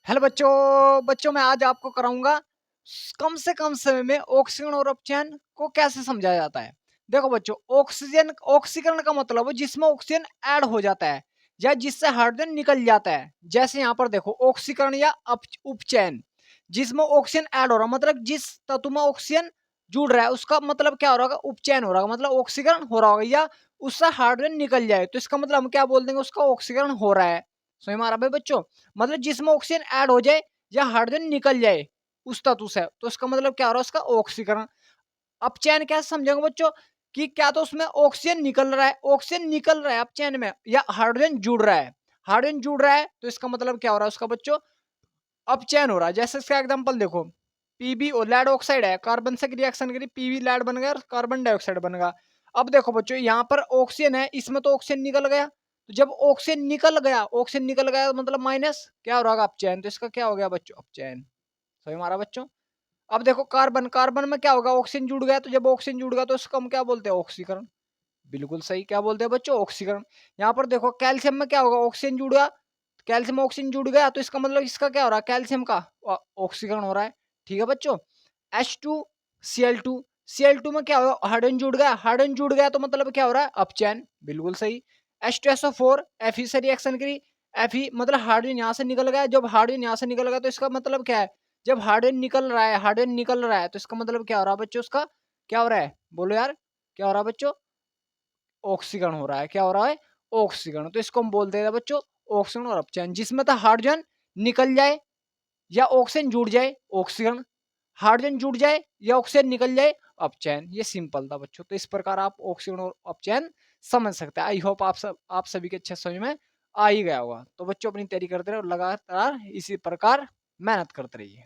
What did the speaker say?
Hello बच्चों बच्चों मैं आज आपको कराऊंगा कम से कम समय में ऑक्सीजन और अपचयन को कैसे समझाया जाता है। देखो बच्चों, ऑक्सीजन ऑक्सीकरण का मतलब है जिसमें ऑक्सीजन ऐड हो जाता है या जिससे हाइड्रोजन निकल जाता है। जैसे यहाँ पर देखो ऑक्सीकरण या उपचयन, जिसमें ऑक्सीजन ऐड हो रहा मतलब जिस तत्व में ऑक्सीजन जुड़ रहा है उसका मतलब क्या हो रहा होगा, उपचयन हो रहा होगा, मतलब ऑक्सीकरण हो रहा होगा या उससे हाइड्रोजन निकल जाए तो इसका मतलब हम क्या बोल देंगे, उसका ऑक्सीकरण हो रहा है। समझ में आ रहा है बच्चों? मतलब जिसमें ऑक्सीजन ऐड हो जाए या हाइड्रोजन निकल जाए उस तत्व से तो इसका मतलब क्या हो रहा है, उसका ऑक्सीकरण। अपचयन कैसे समझेंगे बच्चों कि क्या तो उसमें ऑक्सीजन निकल रहा है, ऑक्सीजन निकल रहा है अपचयन में, या हाइड्रोजन जुड़ रहा है, हाइड्रोजन जुड़ रहा है तो इसका मतलब क्या हो रहा है उसका बच्चों, अपचयन हो रहा है। जैसे इसका एग्जांपल देखो, पीबी और लेड ऑक्साइड है, कार्बन से रिएक्शन करी पीबी लेड बन गया और कार्बन डाइऑक्साइड बनेगा। अब देखो बच्चों यहाँ पर ऑक्सीजन है, इसमें तो ऑक्सीजन निकल गया, तो जब ऑक्सीजन निकल गया, ऑक्सीजन निकल गया मतलब माइनस क्या हो रहा होगा, अपचयन। तो इसका क्या हो गया बच्चों, अपचयन। सही हमारा बच्चों। अब देखो कार्बन, कार्बन में क्या होगा, ऑक्सीजन जुड़ गया, तो जब ऑक्सीजन जुड़ गया तो इसको हम क्या बोलते हैं, ऑक्सीकरण। बिल्कुल सही, क्या बोलते हैं बच्चों, ऑक्सीकरण। यहाँ पर देखो कैल्शियम में क्या होगा, ऑक्सीजन जुड़ गया, कैल्शियम ऑक्सीजन जुड़ गया तो इसका मतलब इसका क्या हो रहा है, कैल्शियम का ऑक्सीकरण हो रहा है। ठीक है बच्चों। H2Cl2, Cl2 में क्या होगा, हाइड्रोजन जुड़ गया, हाइड्रोजन जुड़ गया तो मतलब क्या हो रहा है, अपचयन। बिल्कुल सही। H2SO4 Fe से रिएक्शन करी, Fe मतलब हाइड्रोजन यहाँ से निकल गया, जब हाइड्रोजन यहाँ से निकल गया तो इसका मतलब क्या है, जब हाइड्रोजन निकल रहा है, हाइड्रोजन निकल रहा है तो इसका मतलब क्या हो रहा है बच्चों, उसका क्या हो रहा है, बोलो यार, क्या हो रहा है बच्चों, ऑक्सीकरण हो रहा है। क्या हो रहा है, ऑक्सीकरण। तो इसको हम बोलते हैं बच्चों ऑक्सीकरण और अपचयन। जिसमें तो हाइड्रोजन निकल जाए या ऑक्सीजन जुड़ जाए, ऑक्सीकरण। हाइड्रोजन जुड़ जाए या ऑक्सीजन निकल जाए, अपचयन। ये सिंपल था बच्चों। तो इस प्रकार आप ऑक्सीकरण और अपचयन समझ सकते हैं। आई होप आप सभी के अच्छे समझ में आ ही गया होगा। तो बच्चों अपनी तैयारी करते रहे और लगातार इसी प्रकार मेहनत करते रहिए।